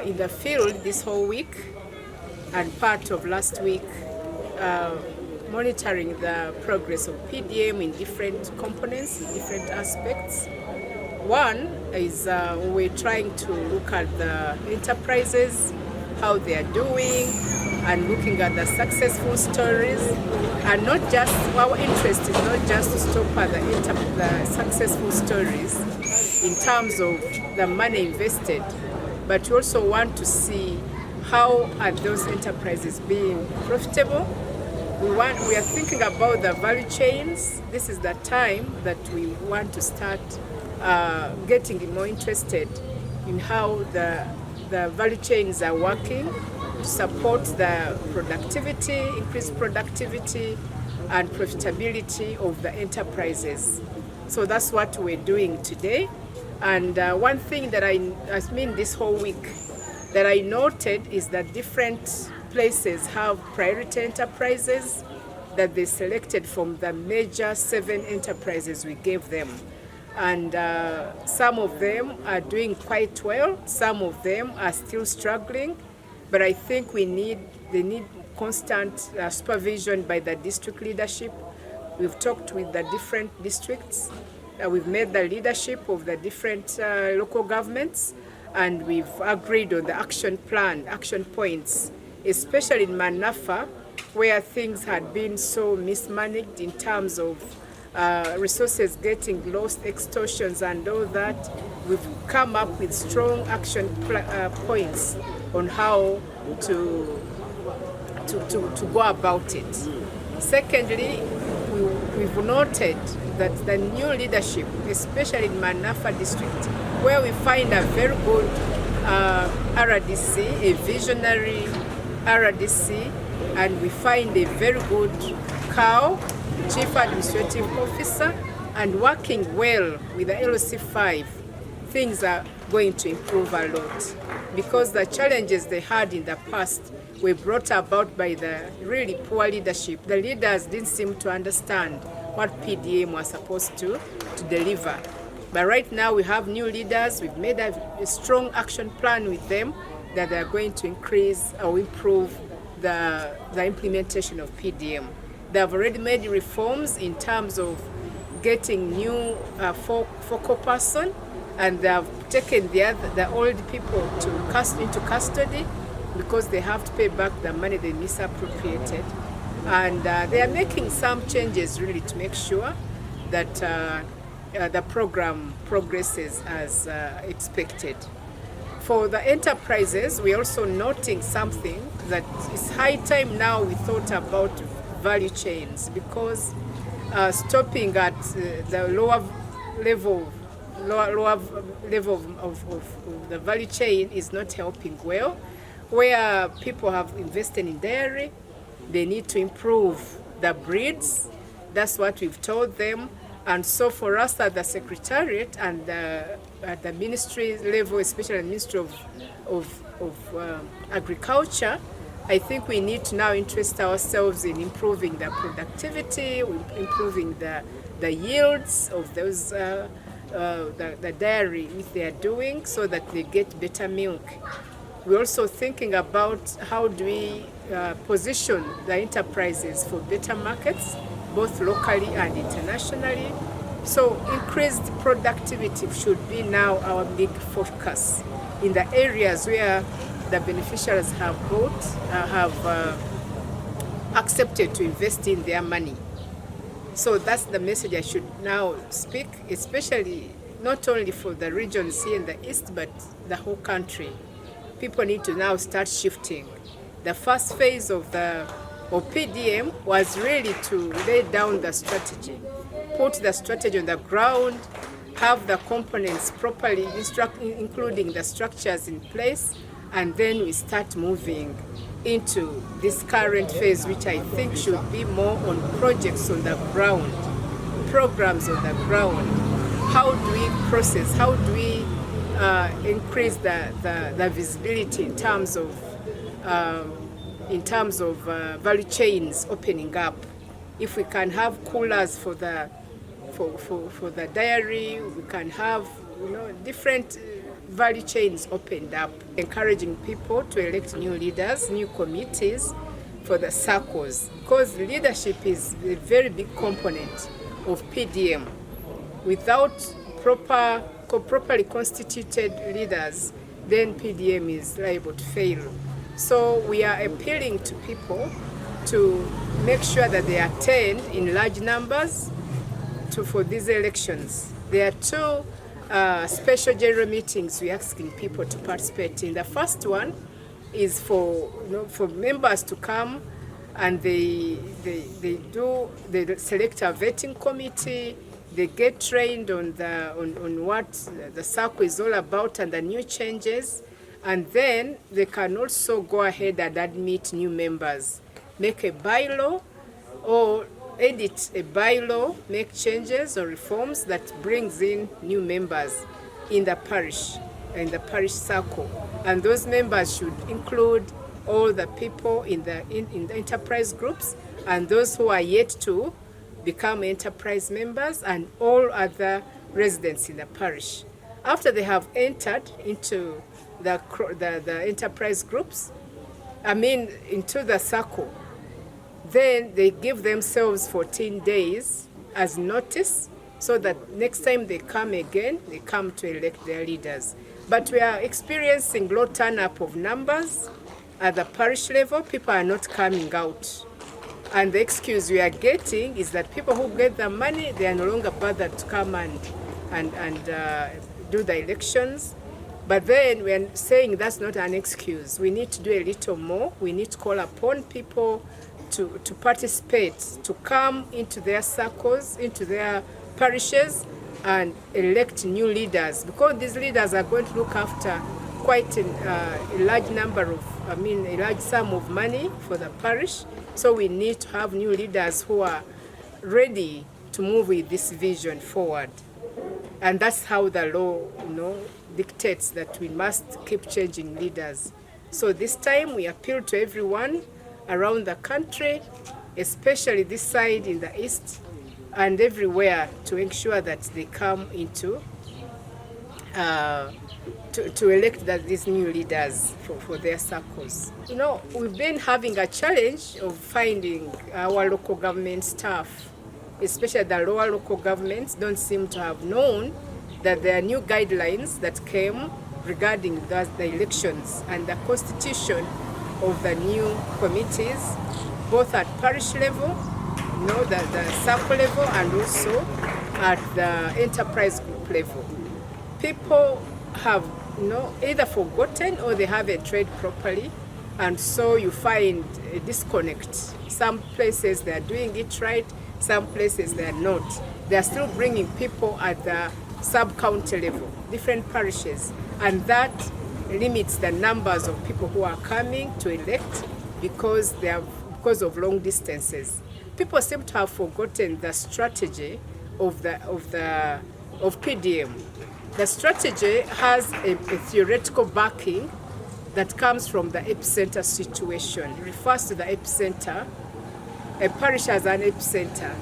in the field this whole week and part of last week, monitoring the progress of PDM in different components, in different aspects. One is we're trying to look at the enterprises, how they are doing, and looking at the successful stories. And not just, our interest is not just to stop at the successful stories in terms of the money invested, but we also want to see how are those enterprises being profitable. We are thinking about the value chains. This is the time that we want to start getting more interested in how the value chains are working to support the productivity, increased productivity and profitability of the enterprises. So that's what we're doing today. And one thing that I mean this whole week that I noted is that different places have priority enterprises that they selected from the major 7 enterprises we gave them. And some of them are doing quite well, some of them are still struggling, but I think they need constant supervision by the district leadership. We've talked with the different districts, we've met the leadership of the different local governments, and we've agreed on the action plan, action points, especially in Manafa, where things had been so mismanaged in terms of resources getting lost, extortions and all that. We've come up with strong action points on how to go about it. Secondly, we've noted that the new leadership, especially in Manafa district, where we find a very good RDC, a visionary RDC, and we find a very good COW, Chief Administrative Officer, and working well with the LC5, things are going to improve a lot, because the challenges they had in the past were brought about by the really poor leadership. The leaders didn't seem to understand what PDM was supposed to deliver. But right now we have new leaders. We've made a strong action plan with them that they are going to increase or improve the implementation of PDM. They have already made reforms in terms of getting new focal person, and they have taken the old people into custody because they have to pay back the money they misappropriated. And they are making some changes really to make sure that the program progresses as expected. For the enterprises, we're also noting something that it's high time now we thought about value chains, because stopping at the lower level of the value chain is not helping well. Where people have invested in dairy, they need to improve the breeds. That's what we've told them. And so for us at the Secretariat and at the ministry level, especially the Ministry of Agriculture, I think we need to now interest ourselves in improving the productivity, improving the yields of those the dairy which they are doing, so that they get better milk. We're also thinking about how do we position the enterprises for better markets, both locally and internationally. So increased productivity should be now our big focus in the areas where the beneficiaries have accepted to invest in their money. So that's the message I should now speak, especially not only for the regions here in the East, but the whole country. People need to now start shifting. The first phase of PDM was really to lay down the strategy, put the strategy on the ground, have the components properly including the structures in place, and then we start moving into this current phase, which I think should be more on projects on the ground, programs on the ground. How do we process? How do we increase the visibility in terms of value chains opening up? If we can have coolers for the dairy, we can have different value chains opened up, encouraging people to elect new leaders, new committees for the circles, because leadership is a very big component of PDM. Without properly constituted leaders, then PDM is liable to fail. So we are appealing to people to make sure that they attend in large numbers for these elections. There are two special general meetings we're asking people to participate in. The first one is for members to come, and they select a vetting committee. They get trained on what the circle is all about and the new changes, and then they can also go ahead and admit new members, make a bylaw or edit a bylaw, make changes or reforms that brings in new members in the parish circle. And those members should include all the people in the enterprise groups and those who are yet to become enterprise members and all other residents in the parish. After they have entered into the enterprise groups, into the circle, then they give themselves 14 days as notice so that next time they come again, they come to elect their leaders. But we are experiencing low turn-up of numbers at the parish level. People are not coming out. And the excuse we are getting is that people who get the money, they are no longer bothered to come and do the elections. But then we are saying that's not an excuse. We need to do a little more. We need to call upon people to participate, to come into their circles, into their parishes, and elect new leaders, because these leaders are going to look after quite a large a large sum of money for the parish. So we need to have new leaders who are ready to move with this vision forward. And that's how the law, dictates that we must keep changing leaders. So this time we appeal to everyone around the country, especially this side in the east and everywhere, to ensure that they come into to elect these new leaders for their circles. We've been having a challenge of finding our local government staff, especially the lower local governments don't seem to have known that there are new guidelines that came regarding the elections and the constitution of the new committees, both at parish level, the circle level, and also at the enterprise group level. People have either forgotten or they haven't read properly, and so you find a disconnect. Some places they are doing it right, some places they are not. They are still bringing people at the sub-county level, different parishes, and that limits the numbers of people who are coming to elect because of long distances. People seem to have forgotten the strategy of PDM. The strategy has a theoretical backing that comes from the epicenter situation. It refers to the epicenter. A parish as an epicenter.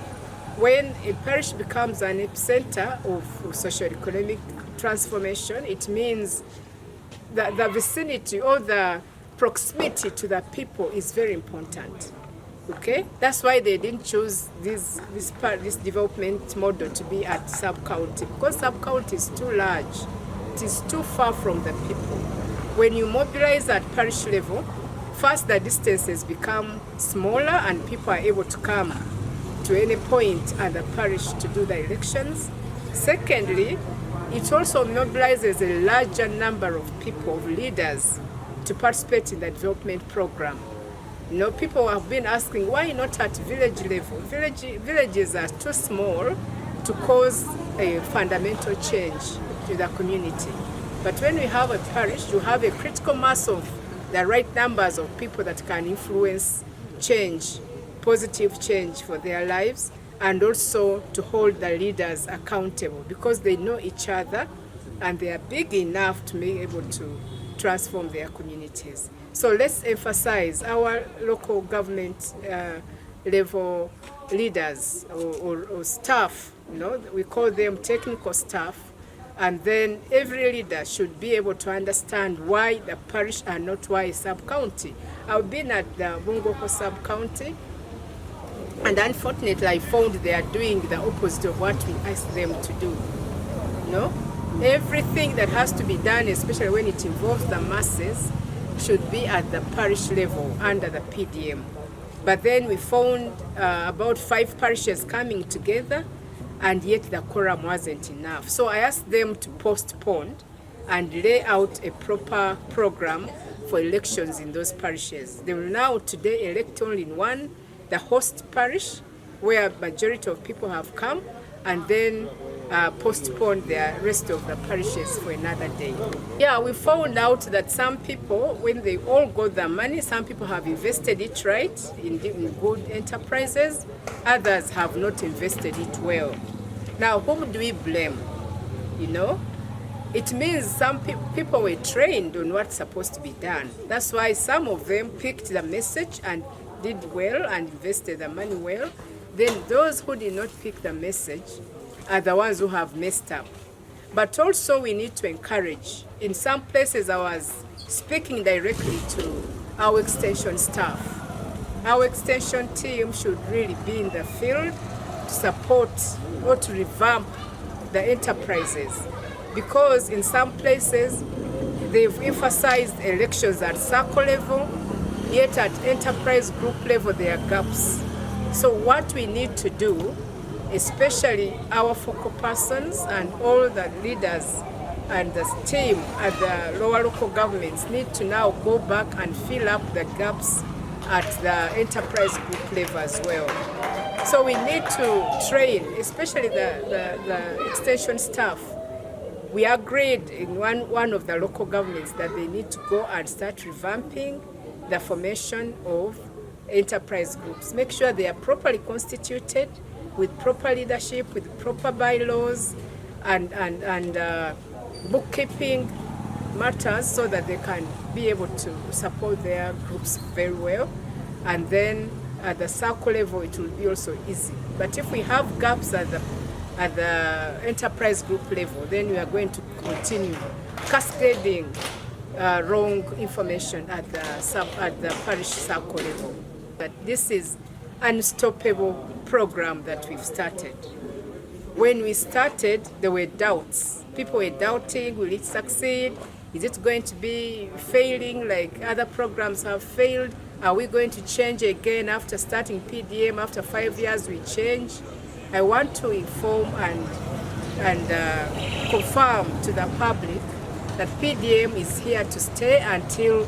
When a parish becomes an epicenter of socio-economic transformation, it means that the vicinity or the proximity to the people is very important. Okay, that's why they didn't choose this development model to be at sub-county, because sub-county is too large. It is too far from the people. When you mobilize at parish level, first the distances become smaller and people are able to come to any point at the parish to do the elections. Secondly, it also mobilizes a larger number of people, of leaders, to participate in the development program. People have been asking, why not at village level? Villages are too small to cause a fundamental change to the community. But when we have a parish, you have a critical mass of the right numbers of people that can influence change, positive change for their lives, and also to hold the leaders accountable because they know each other and they are big enough to be able to transform their communities. So let's emphasize our local government level leaders or staff, we call them technical staff, And then every leader should be able to understand why the parish and not why a sub-county. I've been at the Bungoko sub-county, and unfortunately I found they are doing the opposite of what we asked them to do. No? Everything that has to be done, especially when it involves the masses, should be at the parish level under the PDM. But then we found about 5 parishes coming together, and yet the quorum wasn't enough. So I asked them to postpone and lay out a proper program for elections in those parishes. They will now today elect only in one, the host parish, where majority of people have come, and then postpone the rest of the parishes for another day. Yeah, we found out that some people, when they all got the money, some people have invested it right in good enterprises, others have not invested it well. Now, whom do we blame? You know, it means some people were trained on what's supposed to be done. That's why some of them picked the message and did well and invested the money well. Then those who did not pick the message are the ones who have messed up. But also we need to encourage. In some places I was speaking directly to our extension staff. Our extension team should really be in the field to support or to revamp the enterprises. Because in some places they've emphasized elections at circle level, yet at enterprise group level there are gaps. So what we need to do, especially our focal persons and all the leaders and the team at the lower local governments, need to now go back and fill up the gaps at the enterprise group level as well. So we need to train, especially the extension staff. We agreed in one of the local governments that they need to go and start revamping the formation of enterprise groups. Make sure they are properly constituted with proper leadership, with proper bylaws and bookkeeping matters, so that they can be able to support their groups very well. And then at the circle level it will be also easy. But if we have gaps at the enterprise group level, then we are going to continue cascading wrong information at the parish circle level. But this is unstoppable program that we've started. When we started, there were doubts. People were doubting, will it succeed? Is it going to be failing like other programs have failed? Are we going to change again after starting PDM? After 5 years we change? I want to inform and confirm to the public that PDM is here to stay until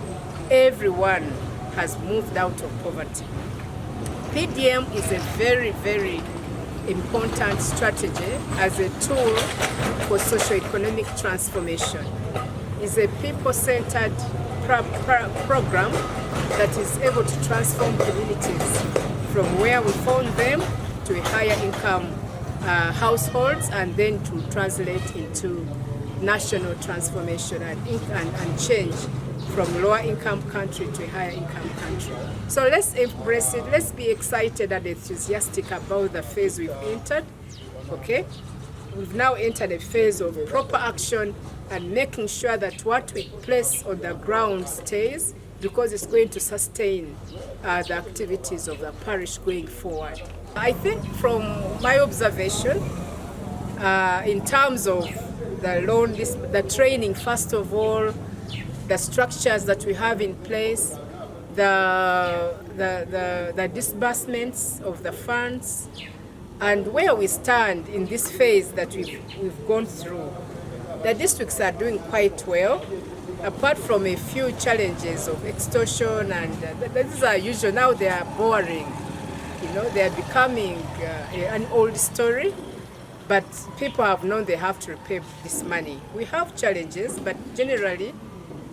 everyone has moved out of poverty. PDM is a very, very important strategy as a tool for socio-economic transformation. It's a people-centered program that is able to transform communities from where we found them to higher income households, and then to translate into national transformation and change from lower income country to a higher income country. So let's embrace it. Let's be excited and enthusiastic about the phase we've entered. Okay? We've now entered a phase of proper action and making sure that what we place on the ground stays, because it's going to sustain the activities of the parish going forward. I think from my observation, in terms of the training, first of all, the structures that we have in place, the disbursements of the funds, and where we stand in this phase that we've gone through, the districts are doing quite well, apart from a few challenges of extortion, and these are usual. Now they are boring. You know, they are becoming an old story, but people have known they have to repay this money. We have challenges, but generally,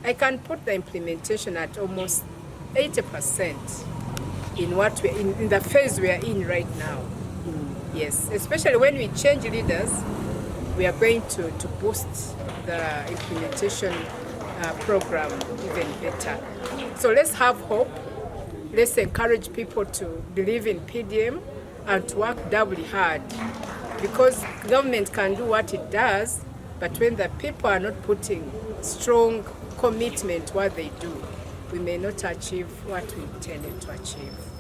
I can put the implementation at almost 80% in the phase we are in right now. Yes, especially when we change leaders, we are going to boost the implementation program even better. So let's have hope. Let's encourage people to believe in PDM and to work doubly hard, because government can do what it does, But when the people are not putting strong commitment what they do, we may not achieve what we intended to achieve.